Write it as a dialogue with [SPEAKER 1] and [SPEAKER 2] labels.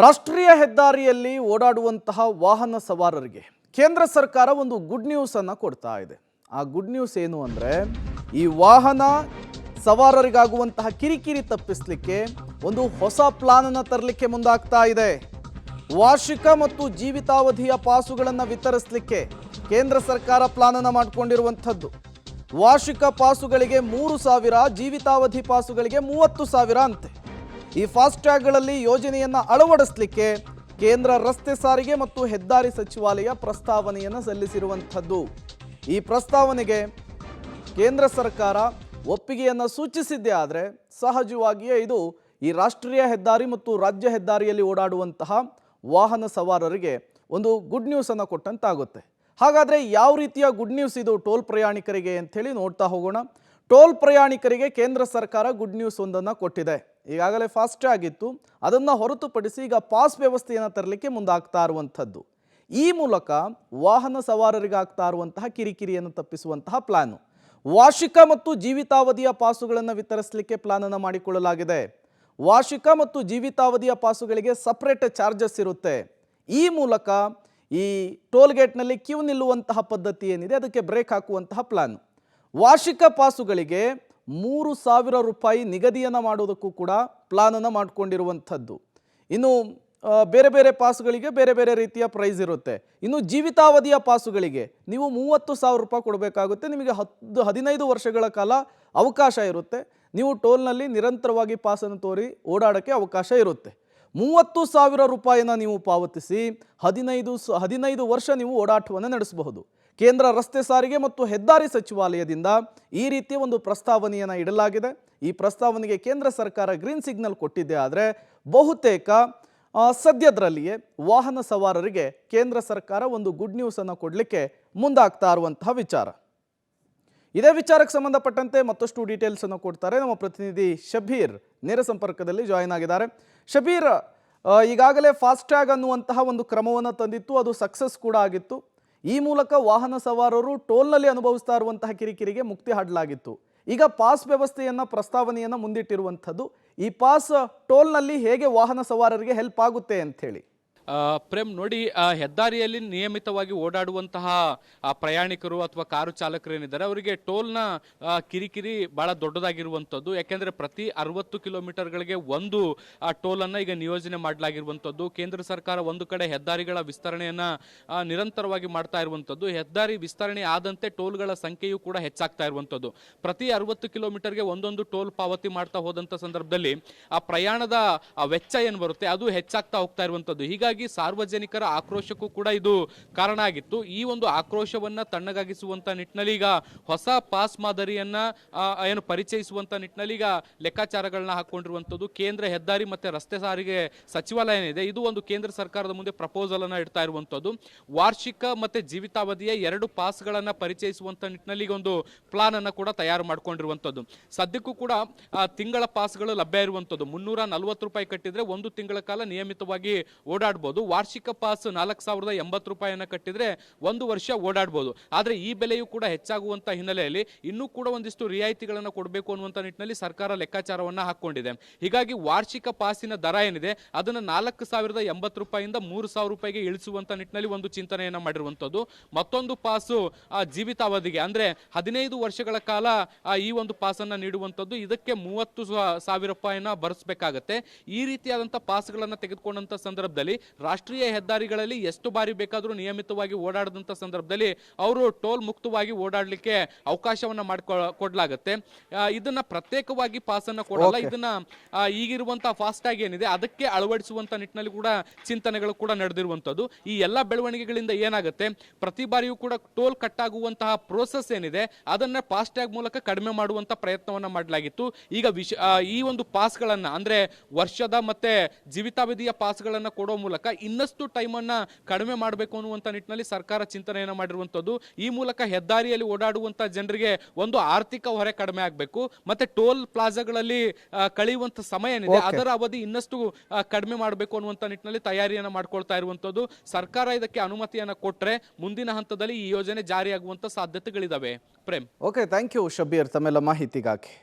[SPEAKER 1] ರಾಷ್ಟ್ರೀಯ ಹೆದ್ದಾರಿಯಲ್ಲಿ ಓಡಾಡುವಂತಹ ವಾಹನ ಸವಾರರಿಗೆ ಕೇಂದ್ರ ಸರ್ಕಾರ ಒಂದು ಗುಡ್ ನ್ಯೂಸ್ ಅನ್ನು ಕೊಡ್ತಾ ಇದೆ. ಆ ಗುಡ್ ನ್ಯೂಸ್ ಏನು ಅಂದರೆ, ಈ ವಾಹನ ಸವಾರರಿಗಾಗುವಂತಹ ಕಿರಿಕಿರಿ ತಪ್ಪಿಸಲಿಕ್ಕೆ ಒಂದು ಹೊಸ ಪ್ಲಾನ್ ಅನ್ನು ತರಲಿಕ್ಕೆ ಮುಂದಾಗ್ತಾ ಇದೆ. ವಾರ್ಷಿಕ ಮತ್ತು ಜೀವಿತಾವಧಿಯ ಪಾಸುಗಳನ್ನು ವಿತರಿಸಲಿಕ್ಕೆ ಕೇಂದ್ರ ಸರ್ಕಾರ ಪ್ಲಾನ್ ಅನ್ನು ಮಾಡಿಕೊಂಡಿರುವಂಥದ್ದು. ವಾರ್ಷಿಕ ಪಾಸುಗಳಿಗೆ 3,000, ಜೀವಿತಾವಧಿ ಪಾಸುಗಳಿಗೆ 30,000 ಅಂತೆ. ಈ ಫಾಸ್ಟ್ಯಾಗ್ಗಳಲ್ಲಿ ಯೋಜನೆಯನ್ನು ಅಳವಡಿಸಲಿಕ್ಕೆ ಕೇಂದ್ರ ರಸ್ತೆ ಸಾರಿಗೆ ಮತ್ತು ಹೆದ್ದಾರಿ ಸಚಿವಾಲಯ ಪ್ರಸ್ತಾವನೆಯನ್ನು ಸಲ್ಲಿಸಿರುವಂಥದ್ದು. ಈ ಪ್ರಸ್ತಾವನೆಗೆ ಕೇಂದ್ರ ಸರ್ಕಾರ ಒಪ್ಪಿಗೆಯನ್ನು ಸೂಚಿಸಿದ್ದೇ ಆದರೆ ಸಹಜವಾಗಿಯೇ ಇದು ಈ ರಾಷ್ಟ್ರೀಯ ಹೆದ್ದಾರಿ ಮತ್ತು ರಾಜ್ಯ ಹೆದ್ದಾರಿಯಲ್ಲಿ ಓಡಾಡುವಂತಹ ವಾಹನ ಸವಾರರಿಗೆ ಒಂದು ಗುಡ್ ನ್ಯೂಸನ್ನು ಕೊಟ್ಟಂತಾಗುತ್ತೆ. ಹಾಗಾದರೆ ಯಾವ ರೀತಿಯ ಗುಡ್ ನ್ಯೂಸ್ ಇದು ಟೋಲ್ ಪ್ರಯಾಣಿಕರಿಗೆ ಅಂಥೇಳಿ ನೋಡ್ತಾ ಹೋಗೋಣ. ಟೋಲ್ ಪ್ರಯಾಣಿಕರಿಗೆ ಕೇಂದ್ರ ಸರ್ಕಾರ ಗುಡ್ ನ್ಯೂಸ್ ಒಂದನ್ನು ಕೊಟ್ಟಿದೆ. ಈಗಾಗಲೇ ಫಾಸ್ಟ್ಯಾಗ್ ಇತ್ತು, ಅದನ್ನು ಹೊರತುಪಡಿಸಿ ಈಗ ಪಾಸ್ ವ್ಯವಸ್ಥೆಯನ್ನು ತರಲಿಕ್ಕೆ ಮುಂದಾಗ್ತಾ ಇರುವಂಥದ್ದು. ಈ ಮೂಲಕ ವಾಹನ ಸವಾರರಿಗಾಗ್ತಾ ಇರುವಂತಹ ಕಿರಿಕಿರಿಯನ್ನು ತಪ್ಪಿಸುವಂತಹ ಪ್ಲಾನು. ವಾರ್ಷಿಕ ಮತ್ತು ಜೀವಿತಾವಧಿಯ ಪಾಸುಗಳನ್ನು ವಿತರಿಸಲಿಕ್ಕೆ ಪ್ಲಾನನ್ನು ಮಾಡಿಕೊಳ್ಳಲಾಗಿದೆ. ವಾರ್ಷಿಕ ಮತ್ತು ಜೀವಿತಾವಧಿಯ ಪಾಸುಗಳಿಗೆ ಸಪ್ರೇಟ್ ಚಾರ್ಜಸ್ ಇರುತ್ತೆ. ಈ ಮೂಲಕ ಈ ಟೋಲ್ ಗೇಟ್ನಲ್ಲಿ ಕ್ಯೂ ನಿಲ್ಲುವಂತಹ ಪದ್ಧತಿ ಏನಿದೆ ಅದಕ್ಕೆ ಬ್ರೇಕ್ ಹಾಕುವಂತಹ ಪ್ಲಾನ್. ವಾರ್ಷಿಕ ಪಾಸುಗಳಿಗೆ 3,000 ರೂಪಾಯಿ ನಿಗದಿಯನ್ನು ಮಾಡೋದಕ್ಕೂ ಕೂಡ ಪ್ಲಾನನ್ನು ಮಾಡಿಕೊಂಡಿರುವಂಥದ್ದು. ಇನ್ನು ಬೇರೆ ಬೇರೆ ಪಾಸುಗಳಿಗೆ ಬೇರೆ ಬೇರೆ ರೀತಿಯ ಪ್ರೈಸ್ ಇರುತ್ತೆ. ಇನ್ನು ಜೀವಿತಾವಧಿಯ ಪಾಸುಗಳಿಗೆ ನೀವು 30,000 ರೂಪಾಯಿ ಕೊಡಬೇಕಾಗುತ್ತೆ. ನಿಮಗೆ 15 ವರ್ಷಗಳ ಕಾಲ ಅವಕಾಶ ಇರುತ್ತೆ. ನೀವು ಟೋಲ್ನಲ್ಲಿ ನಿರಂತರವಾಗಿ ಪಾಸನ್ನು ತೋರಿ ಓಡಾಡೋಕ್ಕೆ ಅವಕಾಶ ಇರುತ್ತೆ. 30,000 ರೂಪಾಯಿನ ನೀವು ಪಾವತಿಸಿ 15 ವರ್ಷ ನೀವು ಓಡಾಟವನ್ನು ನಡೆಸಬಹುದು. ಕೇಂದ್ರ ರಸ್ತೆ ಸಾರಿಗೆ ಮತ್ತು ಹೆದ್ದಾರಿ ಸಚಿವಾಲಯದಿಂದ ಈ ರೀತಿಯ ಒಂದು ಪ್ರಸ್ತಾವನೆಯನ್ನು ಇಡಲಾಗಿದೆ. ಈ ಪ್ರಸ್ತಾವನೆಗೆ ಕೇಂದ್ರ ಸರ್ಕಾರ ಗ್ರೀನ್ ಸಿಗ್ನಲ್ ಕೊಟ್ಟಿದ್ದೇ ಆದರೆ ಬಹುತೇಕ ಸದ್ಯದರಲ್ಲಿಯೇ ವಾಹನ ಸವಾರರಿಗೆ ಕೇಂದ್ರ ಸರ್ಕಾರ ಒಂದು ಗುಡ್ ನ್ಯೂಸನ್ನು ಕೊಡಲಿಕ್ಕೆ ಮುಂದಾಗ್ತಾ ಇರುವಂತಹ ವಿಚಾರ. ಇದೇ ವಿಚಾರಕ್ಕೆ ಸಂಬಂಧಪಟ್ಟಂತೆ ಮತ್ತಷ್ಟು ಡೀಟೇಲ್ಸನ್ನು ಕೊಡ್ತಾರೆ ನಮ್ಮ ಪ್ರತಿನಿಧಿ ಶಬೀರ್. ನೇರ ಸಂಪರ್ಕದಲ್ಲಿ ಜಾಯಿನ್ ಆಗಿದ್ದಾರೆ. ಶಬೀರ್, ಈಗಾಗಲೇ ಫಾಸ್ಟ್ಯಾಗ್ ಅನ್ನುವಂತಹ ಒಂದು ಕ್ರಮವನ್ನು ತಂದಿತ್ತು, ಅದು ಸಕ್ಸಸ್ ಕೂಡ ಆಗಿತ್ತು. ಈ ಮೂಲಕ ವಾಹನ ಸವಾರರು ಟೋಲ್ನಲ್ಲಿ ಅನುಭವಿಸ್ತಾ ಇರುವಂತಹ ಕಿರಿಕಿರಿಗೆ ಮುಕ್ತಿ ಹಾಡಲಾಗಿತ್ತು. ಈಗ ಪಾಸ್ ವ್ಯವಸ್ಥೆಯನ್ನು ಪ್ರಸ್ತಾವನೆಯನ್ನು ಮುಂದಿಟ್ಟಿರುವಂಥದ್ದು. ಈ ಪಾಸ್ ಟೋಲ್ನಲ್ಲಿ ಹೇಗೆ ವಾಹನ ಸವಾರರಿಗೆ ಹೆಲ್ಪ್ ಆಗುತ್ತೆ ಅಂಥೇಳಿ?
[SPEAKER 2] ಪ್ರೇಮ್ ನೋಡಿ, ಹೆದ್ದಾರಿಯಲ್ಲಿ ನಿಯಮಿತವಾಗಿ ಓಡಾಡುವಂತಹ ಪ್ರಯಾಣಿಕರು ಅಥವಾ ಕಾರು ಚಾಲಕರು ಏನಿದ್ದಾರೆ ಅವರಿಗೆ ಟೋಲ್ನ ಕಿರಿಕಿರಿ ಬಹಳ ದೊಡ್ಡದಾಗಿರುವಂಥದ್ದು. ಯಾಕೆಂದರೆ ಪ್ರತಿ 60 ಕಿಲೋಮೀಟರ್ಗಳಿಗೆ ಒಂದು ಟೋಲನ್ನು ಈಗ ನಿಯೋಜನೆ ಮಾಡಲಾಗಿರುವಂಥದ್ದು. ಕೇಂದ್ರ ಸರ್ಕಾರ ಒಂದು ಕಡೆ ಹೆದ್ದಾರಿಗಳ ವಿಸ್ತರಣೆಯನ್ನು ನಿರಂತರವಾಗಿ ಮಾಡ್ತಾ ಇರುವಂಥದ್ದು. ಹೆದ್ದಾರಿ ವಿಸ್ತರಣೆ ಆದಂತೆ ಟೋಲ್ಗಳ ಸಂಖ್ಯೆಯೂ ಕೂಡ ಹೆಚ್ಚಾಗ್ತಾ ಇರುವಂಥದ್ದು. ಪ್ರತಿ 60 ಕಿಲೋಮೀಟರ್ಗೆ ಒಂದೊಂದು ಟೋಲ್ ಪಾವತಿ ಮಾಡ್ತಾ ಹೋದಂಥ ಸಂದರ್ಭದಲ್ಲಿ ಆ ಪ್ರಯಾಣದ ವೆಚ್ಚ ಏನು ಬರುತ್ತೆ ಅದು ಹೆಚ್ಚಾಗ್ತಾ ಹೋಗ್ತಾ ಇರುವಂಥದ್ದು. ಹೀಗಾಗಿ ಸಾರ್ವಜನಿಕರ ಆಕ್ರೋಶಕ್ಕೂ ಕೂಡ ಇದು ಕಾರಣ ಆಗಿತ್ತು. ಈ ಒಂದು ಆಕ್ರೋಶವನ್ನ ತಣ್ಣಗಾಗಿಸುವಂತ ನಿಟ್ಟಿನಲ್ಲಿ ಈಗ ಹೊಸ ಪಾಸ್ ಮಾದರಿಯನ್ನ ಏನು ಪರಿಚಯಿಸುವಂತ ನಿಟ್ಟಿನಲ್ಲಿ ಈಗ ಲೆಕ್ಕಾಚಾರಗಳನ್ನ ಹಾಕೊಂಡಿರುವಂತದ್ದು ಕೇಂದ್ರ ಹೆದ್ದಾರಿ ಮತ್ತೆ ರಸ್ತೆ ಸಾರಿಗೆ ಸಚಿವಾಲಯ ಏನಿದೆ ಇದು ಒಂದು ಕೇಂದ್ರ ಸರ್ಕಾರದ ಮುಂದೆ ಪ್ರಪೋಸಲ್ ಅನ್ನ ಇಡ್ತಾ ಇರುವಂತದ್ದು. ವಾರ್ಷಿಕ ಮತ್ತೆ ಜೀವಿತಾವಧಿಯ 2 ಪಾಸ್ಗಳನ್ನ ಪರಿಚಯಿಸುವಂತ ನಿಟ್ಟಿನಲ್ಲಿ ಈಗ ಒಂದು ಪ್ಲಾನ್ ಅನ್ನ ಕೂಡ ತಯಾರು ಮಾಡ್ಕೊಂಡಿರುವಂತದ್ದು. ಸದ್ಯಕ್ಕೂ ಕೂಡ ತಿಂಗಳ ಪಾಸ್ಗಳು ಲಭ್ಯ ಇರುವಂತದ್ದು. 340 ರೂಪಾಯಿ ಕಟ್ಟಿದ್ರೆ ಒಂದು ತಿಂಗಳ ಕಾಲ ನಿಯಮಿತವಾಗಿ ಓಡಾಡಬಹುದು. ವಾರ್ಷಿಕ ಪಾಸ್ 4,080 ರೂಪಾಯಿಯನ್ನು ಕಟ್ಟಿದ್ರೆ 1 ವರ್ಷ ಓಡಾಡಬಹುದು. ಆದ್ರೆ ಈ ಬೆಲೆಯೂ ಕೂಡ ಹೆಚ್ಚಾಗುವಂತ ಹಿನ್ನೆಲೆಯಲ್ಲಿ ಇನ್ನೂ ಕೂಡ ಒಂದಿಷ್ಟು ರಿಯಾಯಿತಿಗಳನ್ನು ಕೊಡಬೇಕು ಅನ್ನುವಂತ ನಿಟ್ಟಿನಲ್ಲಿ ಸರ್ಕಾರ ಲೆಕ್ಕಾಚಾರವನ್ನ ಹಾಕೊಂಡಿದೆ. ಹೀಗಾಗಿ ವಾರ್ಷಿಕ ಪಾಸಿನ ದರ ಏನಿದೆ ಅದನ್ನ 4,080 ರೂಪಾಯಿಯಿಂದ 3,000 ರೂಪಾಯಿಗೆ ಇಳಿಸುವಂತ ನಿಟ್ಟಿನಲ್ಲಿ ಒಂದು ಚಿಂತನೆಯನ್ನ ಮಾಡಿರುವಂತದ್ದು. ಮತ್ತೊಂದು ಪಾಸು ಜೀವಿತಾವಧಿಗೆ ಅಂದ್ರೆ 15 ವರ್ಷಗಳ ಕಾಲ ಈ ಒಂದು ಪಾಸನ್ನ ನೀಡುವಂತದ್ದು. ಇದಕ್ಕೆ 30,000 ರೂಪಾಯಿನ ಭರಿಸಬೇಕಾಗತ್ತೆ. ಈ ರೀತಿಯಾದಂತಹ ಪಾಸ್ಗಳನ್ನ ತೆಗೆದುಕೊಂಡಂತ ಸಂದರ್ಭದಲ್ಲಿ ರಾಷ್ಟ್ರೀಯ ಹೆದ್ದಾರಿಗಳಲ್ಲಿ ಎಷ್ಟು ಬಾರಿ ಬೇಕಾದರೂ ನಿಯಮಿತವಾಗಿ ಓಡಾಡದಂತ ಸಂದರ್ಭದಲ್ಲಿ ಅವರು ಟೋಲ್ ಮುಕ್ತವಾಗಿ ಓಡಾಡಲಿಕ್ಕೆ ಅವಕಾಶವನ್ನ ಕೊಡಲಾಗುತ್ತೆ. ಇದನ್ನ ಪ್ರತ್ಯೇಕವಾಗಿ ಪಾಸ್ ಅನ್ನ ಕೊಡಲ್ಲ. ಇದನ್ನ ಈಗಿರುವಂತಹ ಫಾಸ್ಟ್ಯಾಗ್ ಏನಿದೆ ಅದಕ್ಕೆ ಅಳವಡಿಸುವಂತ ನಿಟ್ಟಿನಲ್ಲಿ ಕೂಡ ಚಿಂತನೆಗಳು ಕೂಡ ನಡೆದಿರುವಂತದ್ದು. ಈ ಎಲ್ಲ ಬೆಳವಣಿಗೆಗಳಿಂದ ಏನಾಗುತ್ತೆ, ಪ್ರತಿ ಬಾರಿಯೂ ಕೂಡ ಟೋಲ್ ಕಟ್ ಆಗುವಂತಹ ಪ್ರೋಸೆಸ್ ಏನಿದೆ ಅದನ್ನ ಫಾಸ್ಟ್ಯಾಗ್ ಮೂಲಕ ಕಡಿಮೆ ಮಾಡುವಂತ ಪ್ರಯತ್ನವನ್ನ ಮಾಡಲಾಗಿತ್ತು. ಈಗ ಈ ಒಂದು ಪಾಸ್ಗಳನ್ನ ಅಂದ್ರೆ ವರ್ಷದ ಮತ್ತೆ ಜೀವಿತಾವಧಿಯ ಪಾಸ್ಗಳನ್ನ ಕೊಡೋ ಮೂಲಕ ಇನ್ನಷ್ಟು ಟೈಮ್ ಅನ್ನ ಕಡಿಮೆ ಮಾಡಬೇಕು ಅನ್ನುವಂತ ನಿಟ್ಟಿನಲ್ಲಿ ಸರ್ಕಾರ ಚಿಂತನೆಯನ್ನ ಮಾಡಿರುವಂತದ್ದು. ಈ ಮೂಲಕ ಹೆದ್ದಾರಿಯಲ್ಲಿ ಓಡಾಡುವಂತ ಜನರಿಗೆ ಒಂದು ಆರ್ಥಿಕ ಹೊರೆ ಕಡಿಮೆ ಆಗಬೇಕು, ಮತ್ತೆ ಟೋಲ್ ಪ್ಲಾಜಾಗಳಲ್ಲಿ ಕಳೆಯುವಂತ ಸಮಯ ಏನಿದೆ ಅದರ ಅವಧಿ ಇನ್ನಷ್ಟು ಕಡಿಮೆ ಮಾಡಬೇಕು ಅನ್ನುವಂತ ನಿಟ್ಟಿನಲ್ಲಿ ತಯಾರಿಯನ್ನ ಮಾಡ್ಕೊಳ್ತಾ ಇರುವಂತದ್ದು. ಸರ್ಕಾರ ಇದಕ್ಕೆ ಅನುಮತಿಯನ್ನ ಕೊಟ್ರೆ ಮುಂದಿನ ಹಂತದಲ್ಲಿ ಈ ಯೋಜನೆ ಜಾರಿಯಾಗುವಂತ ಸಾಧ್ಯತೆಗಳಿದಾವೆ. Prem,
[SPEAKER 1] okay, thank you Shabir ತಮ್ಮೆಲ್ಲ ಮಾಹಿತಿಗಾಗಿ.